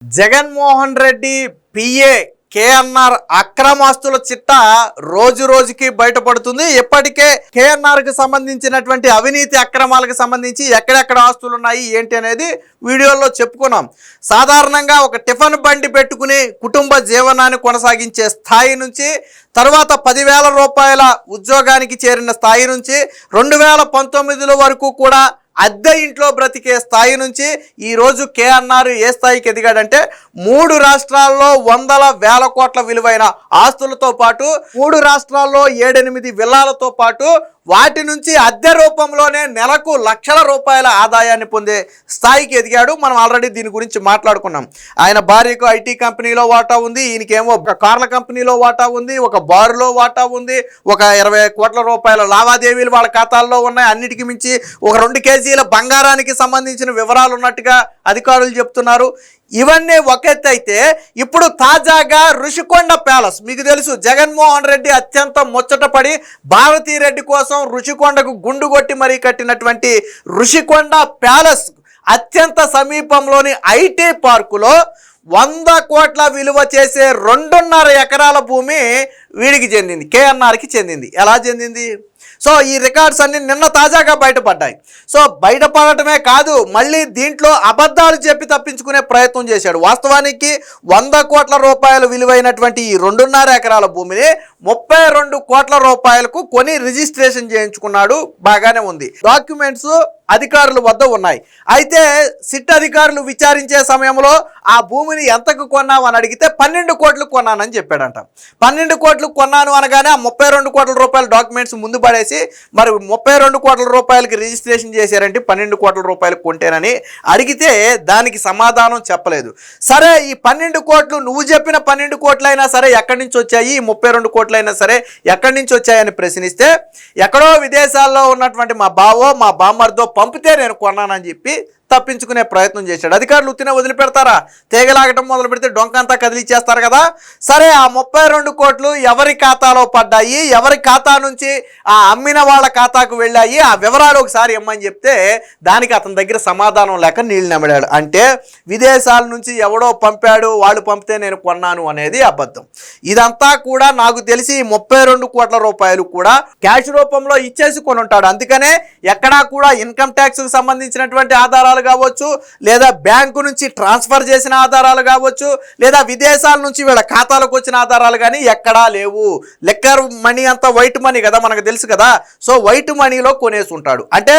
Jaganmohan Reddy PA KNR అక్రమాస్తుల చిట్టా రోజు రోజుకి బయటపడుతుంది. ఇప్పటికే కేఎన్ఆర్ కి సంబంధించినటువంటి అవినీతి అక్రమాలకు సంబంధించి ఎక్కడెక్కడ ఆస్తులు ఉన్నాయి ఏంటి అనేది వీడియోలో చెప్పుకున్నాం. సాధారణంగా ఒక టిఫిన్ బండి పెట్టుకుని కుటుంబ జీవనాన్ని కొనసాగించే స్థాయి నుంచి తర్వాత 10,000 రూపాయల ఉద్యోగానికి చేరిన స్థాయి నుంచి 2019 వరకు కూడా అద్దె ఇంట్లో బ్రతికే స్థాయి నుంచి ఈరోజు కేఎన్ఆర్ ఏ స్థాయికి ఎదిగాడంటే 3 రాష్ట్రాల్లో వందల వేల కోట్ల విలువైన ఆస్తులతో పాటు 3 రాష్ట్రాల్లో 7-8 విల్లాలతో పాటు వాటి నుంచి అద్దె రూపంలోనే నెలకు లక్షల రూపాయల ఆదాయాన్ని పొందే స్థాయికి ఎదిగాడు. మనం ఆల్రెడీ దీని గురించి మాట్లాడుకున్నాం. ఆయన భార్యకు ఐటీ కంపెనీలో వాటా ఉంది, ఈయనకేమో ఒక కార్ల కంపెనీలో వాటా ఉంది, ఒక బారులో వాటా ఉంది, ఒక 20 కోట్ల రూపాయల లావాదేవీలు వాళ్ళ ఖాతాల్లో ఉన్నాయి. అన్నిటికీ మించి ఒక 2 కేజీల బంగారానికి సంబంధించిన వివరాలు ఉన్నట్టుగా అధికారులు చెప్తున్నారు. ఇవన్నీ ఒక ఎత్తు అయితే ఇప్పుడు తాజాగా ఋషికొండ ప్యాలెస్, మీకు తెలుసు జగన్మోహన్ రెడ్డి అత్యంత ముచ్చటపడి భారతీ రెడ్డి కోసం ఋషికొండకు గుండు కొట్టి మరీ కట్టినటువంటి ఋషికొండ ప్యాలెస్ అత్యంత సమీపంలోని ఐటీ పార్కులో 100 కోట్ల విలువ చేసే 2.5 ఎకరాల భూమి వీడికి చెందింది, కేఎన్ఆర్కి చెందింది. ఎలా చెందింది? సో ఈ రికార్డ్స్ అన్ని నిన్న తాజాగా బయటపడ్డాయి. సో బయటపడటమే కాదు, మళ్ళీ దీంట్లో అబద్ధాలు చెప్పి తప్పించుకునే ప్రయత్నం చేశాడు. వాస్తవానికి 100 కోట్ల రూపాయలు విలువైనటువంటి ఈ 2.5 ఎకరాల భూమిని 32 కోట్ల రూపాయలకు కొని రిజిస్ట్రేషన్ చేయించుకున్నాడు. బాగానే ఉంది, డాక్యుమెంట్స్ అధికారుల వద్ద ఉన్నాయి. అయితే సిట్ అధికారులు విచారించే సమయంలో ఆ భూమిని ఎంతకు కొన్నావు అని అడిగితే 12 కోట్లు కొన్నానని చెప్పాడంట. 12 కోట్లు కొన్నాను అనగానే ఆ 32 కోట్ల రూపాయల డాక్యుమెంట్స్ ముందు పడేసి మరి 32 కోట్ల రూపాయలకి రిజిస్ట్రేషన్ చేశారంటే 12 కోట్ల రూపాయలకు కొంటేనని అడిగితే దానికి సమాధానం చెప్పలేదు. సరే, ఈ 12 కోట్లు నువ్వు చెప్పిన 12 కోట్లు అయినా సరే ఎక్కడి నుంచి వచ్చాయి, ఈ 32 కోట్లు అయినా సరే ఎక్కడి నుంచి వచ్చాయని ప్రశ్నిస్తే ఎక్కడో విదేశాల్లో ఉన్నటువంటి మా బావో మా బామ్మర్దో పంపితే నేను కొన్నానని చెప్పి తప్పించుకునే ప్రయత్నం చేశాడు. అధికారులు ఉత్తినే వదిలిపెడతారా? తీగలాగటం మొదలు పెడితే డొంకంతా కదిలిచ్చేస్తారు కదా. సరే, ఆ 32 కోట్లు ఎవరి ఖాతాలో పడ్డాయి, ఎవరి ఖాతా నుంచి ఆ అమ్మిన వాళ్ళ ఖాతాకు వెళ్ళాయి, ఆ వివరాలు ఒకసారి ఇమ్మని చెప్తే దానికి అతని దగ్గర సమాధానం లేక నీళ్ళు నమిడాడు. అంటే విదేశాల నుంచి ఎవడో పంపాడు, వాళ్ళు పంపితే నేను కొన్నాను అనేది అబద్ధం. ఇదంతా కూడా నాకు తెలిసి 32 కోట్ల రూపాయలు కూడా క్యాష్ రూపంలో ఇచ్చేసి కొని ఉంటాడు. అందుకనే ఎక్కడా కూడా ఇన్కమ్ ట్యాక్స్కి సంబంధించినటువంటి ఆధారాలు కావచ్చు, లేదా బ్యాంకు నుంచి ట్రాన్స్ఫర్ చేసిన ఆధారాలు కావచ్చు, లేదా విదేశాల నుంచి వీళ్ళ ఖాతాలకు వచ్చిన ఆధారాలు కానీ ఎక్కడా లేవు. లెక్కర్ మనీ అంతా వైట్ మనీ కదా, మనకు తెలుసు కదా. సో వైట్ మనీలో కొనేసి ఉంటాడు. అంటే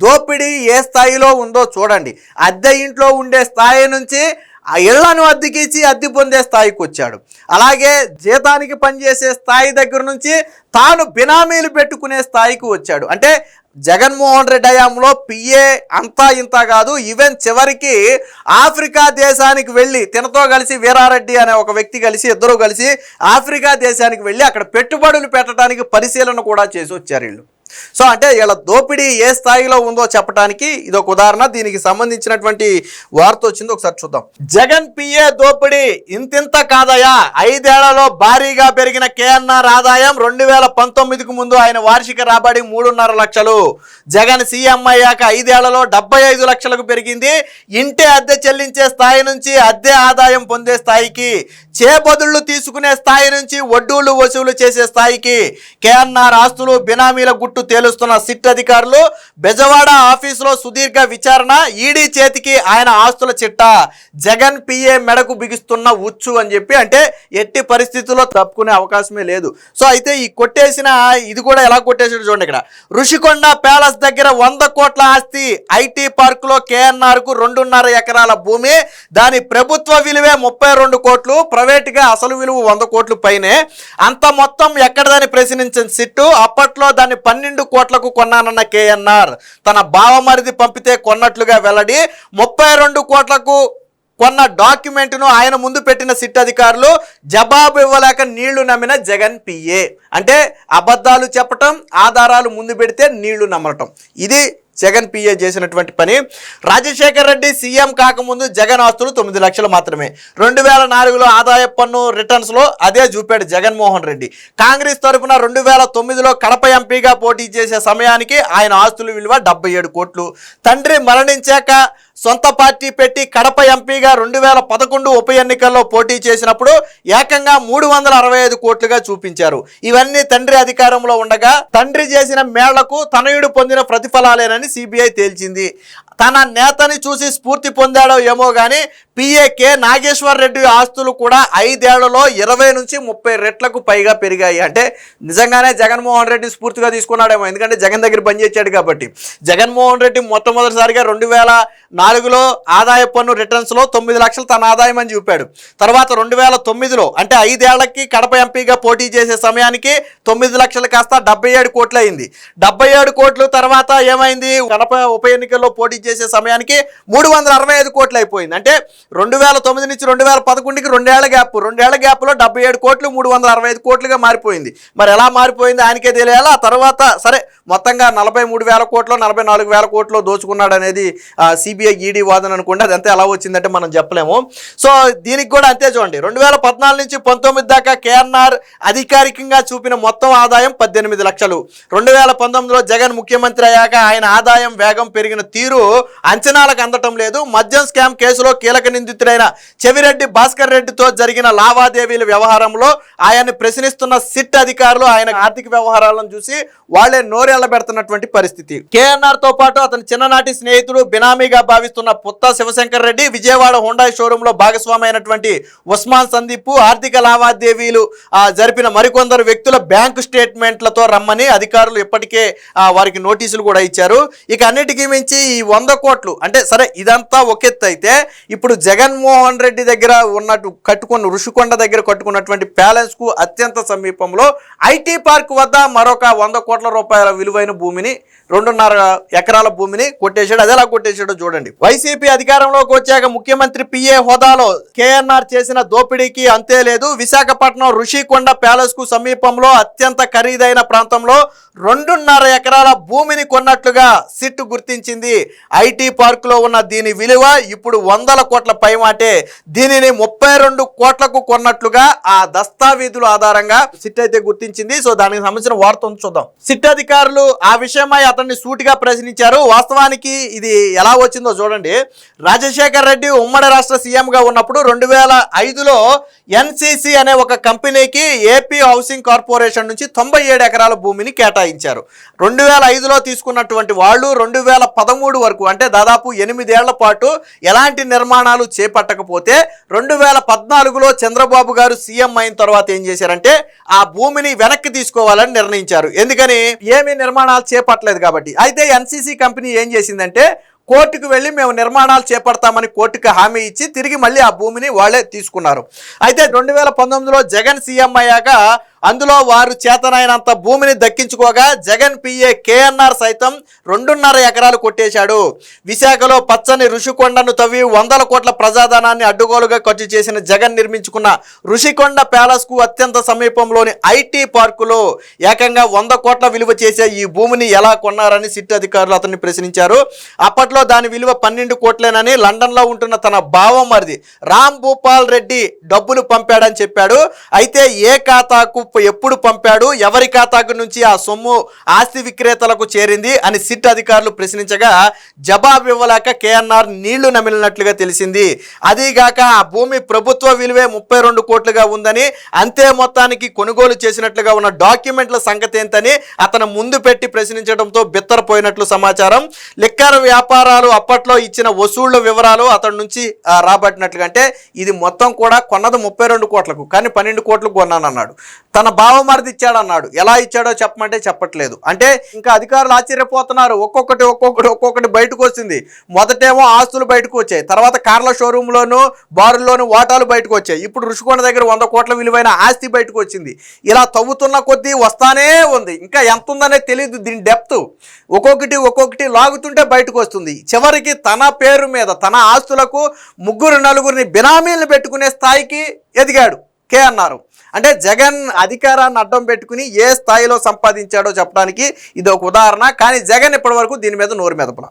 దోపిడీ ఏ స్థాయిలో ఉందో చూడండి. అద్దె ఇంట్లో ఉండే స్థాయి నుంచి ఆ ఇళ్లను అద్దెకిచ్చి అద్దె పొందే స్థాయికి వచ్చాడు. అలాగే జీతానికి పనిచేసే స్థాయి దగ్గర నుంచి తాను బినామీలు పెట్టుకునే స్థాయికి వచ్చాడు. అంటే జగన్మోహన్ రెడ్డి హయాంలో పిఏ అంతా ఇంత కాదు, ఈవెన్ చివరికి ఆఫ్రికా దేశానికి వెళ్ళి తినతో కలిసి వీరారెడ్డి అనే ఒక వ్యక్తి కలిసి ఇద్దరు కలిసి ఆఫ్రికా దేశానికి వెళ్ళి అక్కడ పెట్టుబడులు పెట్టడానికి పరిశీలన కూడా చేసి వచ్చారు వీళ్ళు. సో అంటే వీళ్ళ దోపిడీ ఏ స్థాయిలో ఉందో చెప్పడానికి ఇదొక ఉదాహరణ. దీనికి సంబంధించినటువంటి వార్త వచ్చింది, ఒకసారి చూద్దాం. జగన్ పిఏ దోపిడీ ఇంతింత కాదయా, 5 ఏళ్లలో భారీగా పెరిగిన కేఎన్ఆర్ ఆదాయం 2019కు ముందు ఆయన వార్షిక రాబడి 3.5 లక్షలు. జగన్ సీఎం అయ్యాక 5 ఏళ్లలో 75 లక్షలకు పెరిగింది. ఇంటి అద్దె చెల్లించే స్థాయి నుంచి అద్దె ఆదాయం పొందే స్థాయికి, చేబదుళ్లు తీసుకునే స్థాయి నుంచి వడ్డూలు వసూలు చేసే స్థాయికి కేఎన్ఆర్ ఆస్తులు బినామీల గుట్టు తేలుస్తున్న సిట్ అధికారులు. బెజవాడ ఆఫీసులో సుదీర్ఘ విచారణ, ఈడీ చేతికి ఆయన ఆస్తుల చిట్టా, జగన్ పిఏ మెడకు బిగిస్తున్న ఉచ్చు అని చెప్పి. అంటే ఎట్టి పరిస్థితుల్లో తప్పుకునే అవకాశమే లేదు. సో అయితే ఈ కొట్టేసిన ఇది కూడా ఎలా కొట్టేసాడు చూడండి. ఇక్కడ ఋషికొండ ప్యాలెస్ దగ్గర 100 కోట్ల ఆస్తి, ఐటీ పార్కులో కేఎన్ఆర్ కు 2.5 ఎకరాల భూమి, దాని ప్రభుత్వ విలువే 32 కోట్లు, ప్రైవేట్గా అసలు విలువ 100 కోట్లు పైనే. అంత మొత్తం ఎక్కడదని ప్రశ్నించిన సిట్టు అప్పట్లో దాన్ని 12 కోట్లకు కొన్నానన్న కేఎన్ఆర్ తన బావమరిది పంపితే కొన్నట్లుగా వెల్లడి. 32 కోట్లకు కొన్న డాక్యుమెంట్ను ఆయన ముందు పెట్టిన సిట్ అధికారులు జవాబు ఇవ్వలేక నీళ్లు నమ్మిన జగన్ పిఏ. అంటే అబద్ధాలు చెప్పటం, ఆధారాలు ముందు పెడితే నీళ్లు నమ్మటం, ఇది జగన్ పిఏ చేసినటువంటి పని. రాజశేఖర్ రెడ్డి సీఎం కాకముందు జగన్ ఆస్తులు 9 లక్షలు మాత్రమే. 2004లో ఆదాయ పన్ను రిటర్న్స్లో అదే చూపాడు జగన్మోహన్ రెడ్డి. కాంగ్రెస్ తరఫున 2009లో కడప ఎంపీగా పోటీ చేసే సమయానికి ఆయన ఆస్తుల విలువ 77 కోట్లు. తండ్రి మరణించాక సొంత పార్టీ పెట్టి కడప ఎంపీగా 2011 ఉప ఎన్నికల్లో పోటీ చేసినప్పుడు ఏకంగా 365 కోట్లుగా చూపించారు. ఇవన్నీ తండ్రి అధికారంలో ఉండగా తండ్రి చేసిన మేళ్లకు తనయుడు పొందిన ప్రతిఫలాలేనని సిబిఐ తేల్చింది. తన నేతని చూసి స్ఫూర్తి పొందాడో ఏమో కానీ పిఏకే నాగేశ్వర్ రెడ్డి ఆస్తులు కూడా 5 ఏళ్లలో 20 నుంచి 30 రెట్లకు పైగా పెరిగాయి. అంటే నిజంగానే జగన్మోహన్ రెడ్డి స్ఫూర్తిగా తీసుకున్నాడేమో, ఎందుకంటే జగన్ దగ్గర పనిచేశాడు కాబట్టి. జగన్మోహన్ రెడ్డి మొట్టమొదటిసారిగా 2004లో ఆదాయ పన్ను రిటర్న్స్లో 9 లక్షలు తన ఆదాయం అని చూపాడు. తర్వాత 2009లో అంటే 5 ఏళ్లకి కడప ఎంపీగా పోటీ చేసే సమయానికి 9 లక్షలు కాస్త 77 కోట్లు అయింది. 77 కోట్లు తర్వాత ఏమైంది, కడప ఉప ఎన్నికల్లో పోటీ చేసే సమయానికి 365 కోట్లు అయిపోయింది. అంటే 2009 నుంచి 2011కి 2 ఏళ్ల గ్యాప్లో 77 కోట్లు 365 కోట్లుగా మారిపోయింది. మరి ఎలా మారిపోయింది ఆయనకే తెలియాలి. ఆ తర్వాత సరే మొత్తంగా 43,000 కోట్లు 44,000 కోట్లు దోచుకున్నాడు అనేది సిబిఐ ఈడీ వాదన అనుకోండి. అదంతా ఎలా వచ్చిందంటే మనం చెప్పలేము. సో దీనికి కూడా అంతే చూడండి. 2014 నుంచి 19 దాకా కేఎన్ఆర్ అధికారికంగా చూపిన మొత్తం ఆదాయం 18 లక్షలు. 2019లో జగన్ ముఖ్యమంత్రి అయ్యాక ఆయన ఆదాయం వేగం పెరిగిన తీరు అంచనాలకు అందటం లేదు. మద్యం స్కామ్ కేసులో కీలక నిందితుడైన చెవిరెడ్డి భాస్కర్ రెడ్డితో జరిగిన లావాదేవీల వ్యవహారంలో ఆయన్ని ప్రశ్నిస్తున్న సిట్ అధికారులు ఆయన ఆర్థిక వ్యవహారాలను చూసి వాళ్లే నోరెళ్లబెడుతున్నటువంటి పరిస్థితి. కేఎన్ఆర్ తో పాటు అతని చిన్ననాటి స్నేహితుడు బినామీగా భావిస్తున్న పుత్త శివశంకర్ రెడ్డి, విజయవాడ హుండాయ్ షోరూమ్ లో భాగస్వామి అయినటువంటి ఉస్మాన్ సందీప్ ఆర్థిక లావాదేవీలు జరిపిన మరికొందరు వ్యక్తుల బ్యాంకు స్టేట్మెంట్లతో రమ్మని అధికారులు ఇప్పటికే వారికి నోటీసులు కూడా ఇచ్చారు. ఇక అన్నిటికీ మించి ఈ 100 కోట్లు అంటే సరే ఇదంతా ఒకెత్తు అయితే ఇప్పుడు జగన్మోహన్ రెడ్డి దగ్గర ఉన్నట్టు కట్టుకున్న ఋషికొండ దగ్గర కట్టుకున్నటువంటి ప్యాలెన్స్ కు అత్యంత సమీపంలో ఐటీ పార్క్ వద్ద మరొక 100 కోట్ల రూపాయల విలువైన భూమిని 2.5 ఎకరాల భూమిని కొట్టేశాడు. అదేలా కొట్టేశాడో చూడండి. వైసీపీ అధికారంలోకి వచ్చాక ముఖ్యమంత్రి పిఏ హోదాలో కేఎన్ఆర్ చేసిన దోపిడీకి అంతే లేదు. విశాఖపట్నం ఋషికొండ ప్యాలెస్ కు సమీపంలో అత్యంత ఖరీదైన ప్రాంతంలో 2.5 ఎకరాల భూమిని కొన్నట్లుగా సిట్ గుర్తించింది. ఐటీ పార్క్ లో ఉన్న దీని విలువ ఇప్పుడు 100 కోట్ల పైమాటే. దీనిని 32 కోట్లకు కొన్నట్లుగా ఆ దస్తావేజుల ఆధారంగా సిట్ అయితే గుర్తించింది. సో దానికి సంబంధించిన వార్త చూద్దాం. సిట్ అధికారులు ఆ విషయమై అతన్ని సూటిగా ప్రశ్నించారు. వాస్తవానికి ఇది ఎలా వచ్చిందో చూడండి. రాజశేఖర్ రెడ్డి ఉమ్మడి రాష్ట్ర సీఎంగా ఉన్నప్పుడు 2005లో ఎన్సిసి అనే ఒక కంపెనీకి ఏపీ హౌసింగ్ కార్పొరేషన్ నుంచి 97 ఎకరాల భూమిని కేటాయించారు. 2005లో తీసుకున్నటువంటి వాళ్ళు 2013 వరకు అంటే దాదాపు 8 ఏళ్ల పాటు ఎలాంటి నిర్మాణాలు చేపట్టకపోతే 2014లో చంద్రబాబు గారు సీఎం అయిన తర్వాత ఏం చేశారంటే ఆ భూమిని వెనక్కి తీసుకోవాలని నిర్ణయించారు. ఎందుకని ఏమీ నిర్మాణాలు చేపట్టలేదు కాబట్టి. అయితే ఎన్సిసి కంపెనీ ఏం చేసిందంటే కోర్టుకు వెళ్ళి మేము నిర్మాణాలు చేపడతామని కోర్టుకు హామీ ఇచ్చి తిరిగి మళ్ళీ ఆ భూమిని వాళ్ళే తీసుకున్నారు. అయితే 2019లో జగన్ సీఎం అయ్యాక అందులో వారు చేతనైనంత భూమిని దక్కించుకోగా జగన్ పిఏ కేఎన్ఆర్ సైతం 2.5 ఎకరాలు కొట్టేశాడు. విశాఖలో పచ్చని ఋషికొండను తవ్వి 100 కోట్ల ప్రజాధనాన్ని అడ్డుగోలుగా ఖర్చు చేసిన జగన్ నిర్మించుకున్న ఋషికొండ ప్యాలెస్ కు అత్యంత సమీపంలోని ఐటీ పార్కులో ఏకంగా 100 కోట్ల విలువ చేసే ఈ భూమిని ఎలా కొన్నారని సిట్ అధికారులు అతన్ని ప్రశ్నించారు. అప్పట్లో దాని విలువ 12 కోట్లేనని లండన్ లో ఉంటున్న తన బావమరిది రామ్ భూపాల్ రెడ్డి డబ్బులు పంపాడని చెప్పాడు. అయితే ఏ ఖాతాకు ఎప్పుడు పంపాడు, ఎవరి ఖాతాకు నుంచి ఆ సొమ్ము ఆస్తి విక్రేతలకు చేరింది అని సిట్ అధికారులు ప్రశ్నించగా జవాబు ఇవ్వలేక కేఎన్ఆర్ నీళ్లు నమిలినట్లుగా తెలిసింది. అదీగాక ఆ భూమి ప్రభుత్వ విలువే 32 కోట్లుగా ఉందని, అంతే మొత్తానికి కొనుగోలు చేసినట్లుగా ఉన్న డాక్యుమెంట్ల సంగతి ఏంటని అతను ముందు పెట్టి ప్రశ్నించడంతో బిత్తరపోయినట్లు సమాచారం. లిక్కర్ వ్యాపారాలు అప్పట్లో ఇచ్చిన వసూళ్ల వివరాలు అతడి నుంచి రాబట్టినట్లుగా. అంటే ఇది మొత్తం కూడా కొన్నది 32 కోట్లకు కానీ 12 కోట్లకు కొన్నానన్నాడు. తన బావమరిది ఇచ్చాడన్నాడు. ఎలా ఇచ్చాడో చెప్పమంటే చెప్పట్లేదు. అంటే ఇంకా అధికారులు ఆశ్చర్యపోతున్నారు. ఒక్కొక్కటి బయటకు వచ్చింది. మొదటేమో ఆస్తులు బయటకు వచ్చాయి, తర్వాత కార్ల షోరూంలోను బారుల్లోను వాటాలు బయటకు వచ్చాయి. ఇప్పుడు ఋషికొండ దగ్గర 100 కోట్ల విలువైన ఆస్తి బయటకు వచ్చింది. ఇలా తవ్వుతున్న కొద్దీ వస్తానే ఉంది. ఇంకా ఎంత ఉందనే తెలియదు. దీని డెప్త్ ఒక్కొక్కటి లాగుతుంటే బయటకు వస్తుంది. చివరికి తన పేరు మీద తన ఆస్తులకు 3-4 బినామీలను పెట్టుకునే స్థాయికి ఎదిగాడు కేఎన్ఆర్. అంటే జగన్ అధికారాన్ని అడ్డం పెట్టుకుని ఏ స్థాయిలో సంపాదించాడో చెప్పడానికి ఇది ఒక ఉదాహరణ. కానీ జగన్ ఇప్పటి వరకు దీని మీద నోరు మెదపల.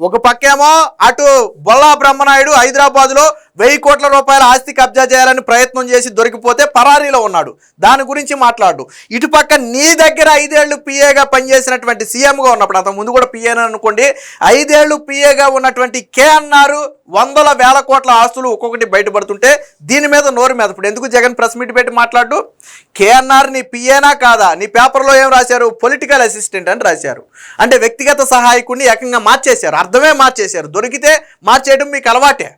ఒక పక్కేమో అటు బొల్లా బ్రహ్మనాయుడు హైదరాబాద్లో 1000 కోట్ల రూపాయల ఆస్తి కబ్జా చేయాలని ప్రయత్నం చేసి దొరికిపోతే పరారీలో ఉన్నాడు. దాని గురించి మాట్లాడు. ఇటుపక్క నీ దగ్గర 5 ఏళ్లు పిఏగా పనిచేసినటువంటి సీఎంగా ఉన్నప్పుడు, అంత ముందు కూడా పిఏని అనుకోండి, 5 ఏళ్లు పిఏగా ఉన్నటువంటి కేఎన్ఆర్ వందల వేల కోట్ల ఆస్తులు ఒక్కొక్కటి బయటపడుతుంటే దీని మీద నోరు మీద ఇప్పుడు ఎందుకు జగన్ ప్రెస్ మీట్ పెట్టి మాట్లాడు? కేఎన్ఆర్ నీ పిఏనా కాదా? నీ పేపర్లో ఏం రాశారు? పొలిటికల్ అసిస్టెంట్ అని రాశారు. అంటే వ్యక్తిగత సహాయకుడిని ఏకంగా మార్చేశారు, అర్థమే మార్చేశారు. దొరికితే మార్చేయడం మీకు అలవాటే.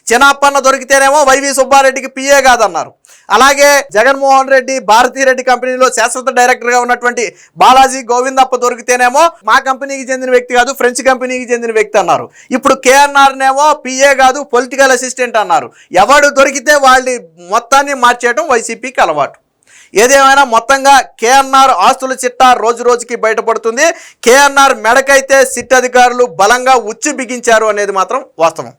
చిన్నప్పన్న దొరికితేనేమో వైవి సుబ్బారెడ్డికి పిఏ కాదన్నారు. అలాగే జగన్మోహన్ రెడ్డి భారతీరెడ్డి కంపెనీలో శాశ్వత డైరెక్టర్గా ఉన్నటువంటి బాలాజీ గోవిందప్ప దొరికితేనేమో మా కంపెనీకి చెందిన వ్యక్తి కాదు, ఫ్రెంచ్ కంపెనీకి చెందిన వ్యక్తి అన్నారు. ఇప్పుడు కేఎన్ఆర్నేమో పిఏ కాదు, పొలిటికల్ అసిస్టెంట్ అన్నారు. ఎవడు దొరికితే వాళ్ళని మొత్తాన్ని మార్చేయడం వైసీపీకి అలవాటు. ఏదేమైనా మొత్తంగా కేఎన్ఆర్ ఆస్తుల చిట్టా రోజు రోజుకి బయటపడుతుంది. కేఎన్ఆర్ మెడకైతే సిట్ అధికారులు బలంగా ఉచ్చు బిగించారు అనేది మాత్రం వాస్తవం.